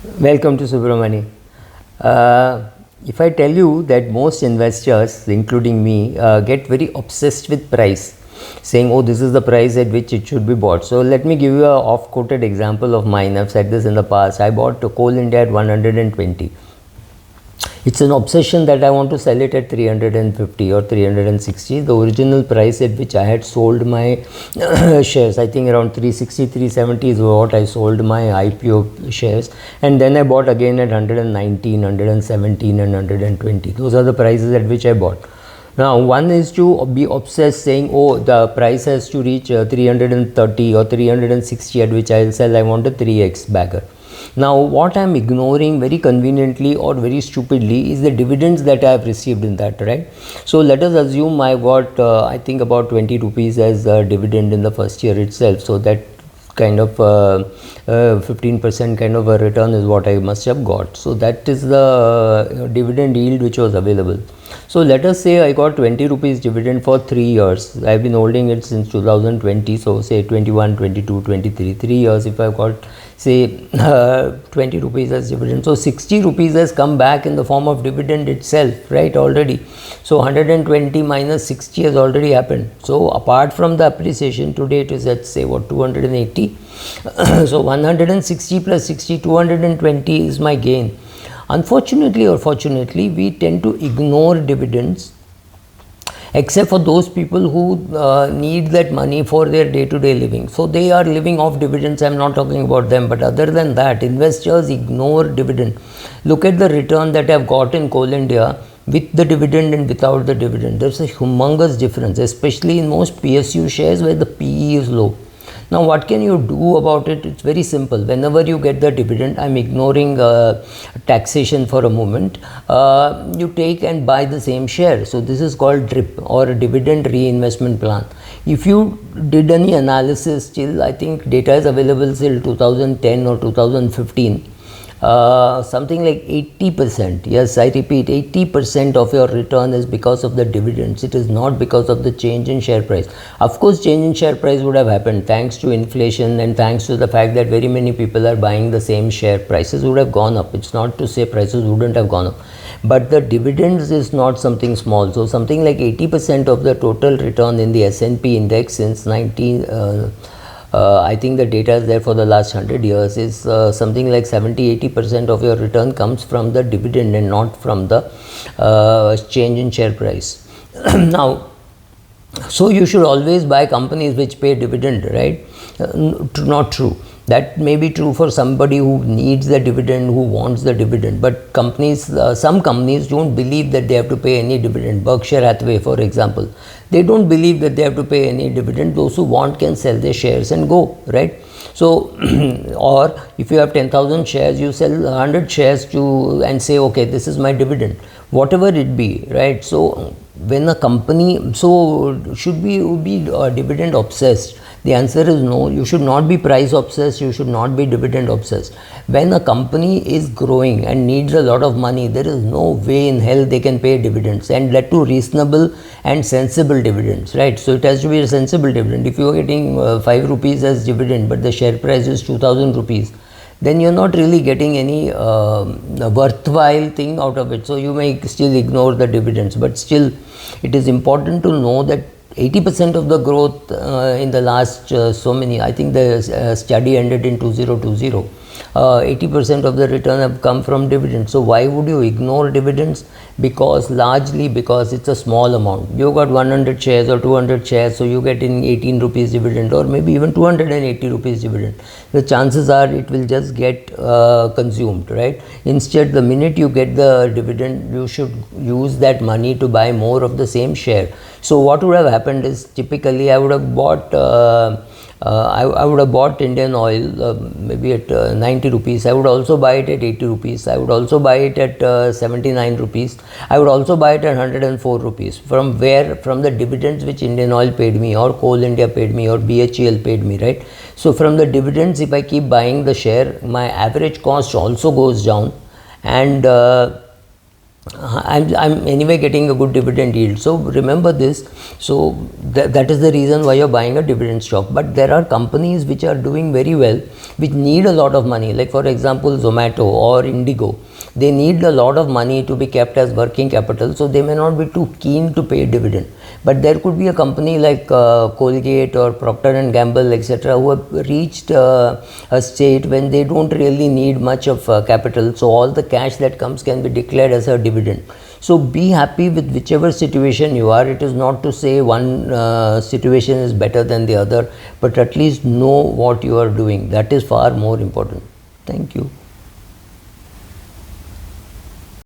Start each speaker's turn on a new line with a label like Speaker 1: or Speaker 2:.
Speaker 1: Welcome to Subramani. If I tell you that most investors, including me, get very obsessed with price, saying, oh, this is the price at which it should be bought. So let me give you a off-quoted example of mine. I've said this in the past. I bought Coal India at 120. It's an obsession that I want to sell it at 350 or 360. The original price at which I had sold my shares, I think around 360, 370 is what I sold my IPO shares. And then I bought again at 119, 117 and 120. Those are the prices at which I bought. Now, one is to be obsessed saying, oh, the price has to reach 330 or 360 at which I will sell. I want a 3x bagger. Now, what I am ignoring very conveniently or very stupidly is the dividends that I have received in that, right? So, let us assume I got, I think about 20 rupees as a dividend in the first year itself. So, that kind of 15% kind of a return is what I must have got. So, that is the dividend yield which was available. So, let us say I got 20 rupees dividend for 3 years. I have been holding it since 2020. So, say 21, 22, 23, 3 years if I have got say 20 rupees as dividend. So, 60 rupees has come back in the form of dividend itself, right, already. So, 120 minus 60 has already happened. So, apart from the appreciation, today it is at say what 280. So, 160 plus 60, 220 is my gain. Unfortunately or fortunately, we tend to ignore dividends except for those people who need that money for their day-to-day living. So, they are living off dividends. I am not talking about them, but other than that, investors ignore dividend. Look at the return that I have got in Coal India with the dividend and without the dividend. There is a humongous difference, especially in most PSU shares where the PE is low. Now, what can you do about it? It's very simple. Whenever you get the dividend, I'm ignoring taxation for a moment, you take and buy the same share. So, this is called DRIP or dividend reinvestment plan. If you did any analysis till, I think data is available till 2010 or 2015, something like 80%, yes, I repeat, 80% of your return is because of the dividends. It is not because of the change in share price. Of course, change in share price would have happened thanks to inflation and thanks to the fact that very many people are buying the same share. Prices would have gone up. It's not to say prices wouldn't have gone up, but the dividends is not something small. So, something like 80% of the total return in the S&P index since I think the data is there for the last 100 years is something like 70-80% of your return comes from the dividend and not from the change in share price. Now, so you should always buy companies which pay dividend, right? Not true. That may be true for somebody who needs the dividend, who wants the dividend, but companies, some companies don't believe that they have to pay any dividend. Berkshire Hathaway, for example, they don't believe that they have to pay any dividend. Those who want can sell their shares and go, right? So, or if you have 10,000 shares, you sell 100 shares to and say, okay, this is my dividend, whatever it be, right? So, when a company, so should we be dividend obsessed? The answer is no. You should not be price obsessed. You should not be dividend obsessed. When a company is growing and needs a lot of money, there is no way in hell they can pay dividends, and let to reasonable and sensible dividends, right? So, it has to be a sensible dividend. If you are getting 5 rupees as dividend, but the share price is 2000 rupees, then you are not really getting any worthwhile thing out of it. So, you may still ignore the dividends, but still it is important to know that 80% of the growth in the last so many, I think the study ended in 2020. 80% of the return have come from dividends. So, why would you ignore dividends? Largely because it's a small amount. You got 100 shares or 200 shares, so you get in 18 rupees dividend or maybe even 280 rupees dividend. The chances are it will just get consumed, right? Instead, the minute you get the dividend, you should use that money to buy more of the same share. So, what would have happened is typically I would have bought I would have bought Indian Oil maybe at 90 rupees. I would also buy it at 80 rupees. I would also buy it at 79 rupees. I would also buy it at 104 rupees. From where? From the dividends which Indian Oil paid me, or Coal India paid me, or BHEL paid me, right? So, from the dividends, if I keep buying the share, my average cost also goes down, and I'm anyway getting a good dividend yield. So remember this. So that is the reason why you're buying a dividend stock. But there are companies which are doing very well, which need a lot of money. Like for example, Zomato or Indigo. They need a lot of money to be kept as working capital. So they may not be too keen to pay dividend. But there could be a company like Colgate or Procter and Gamble, etc., who have reached a state when they don't really need much of capital. So all the cash that comes can be declared as a dividend. So be happy with whichever situation you are. It is not to say one situation is better than the other, but at least know what you are doing. That is far more important. Thank you.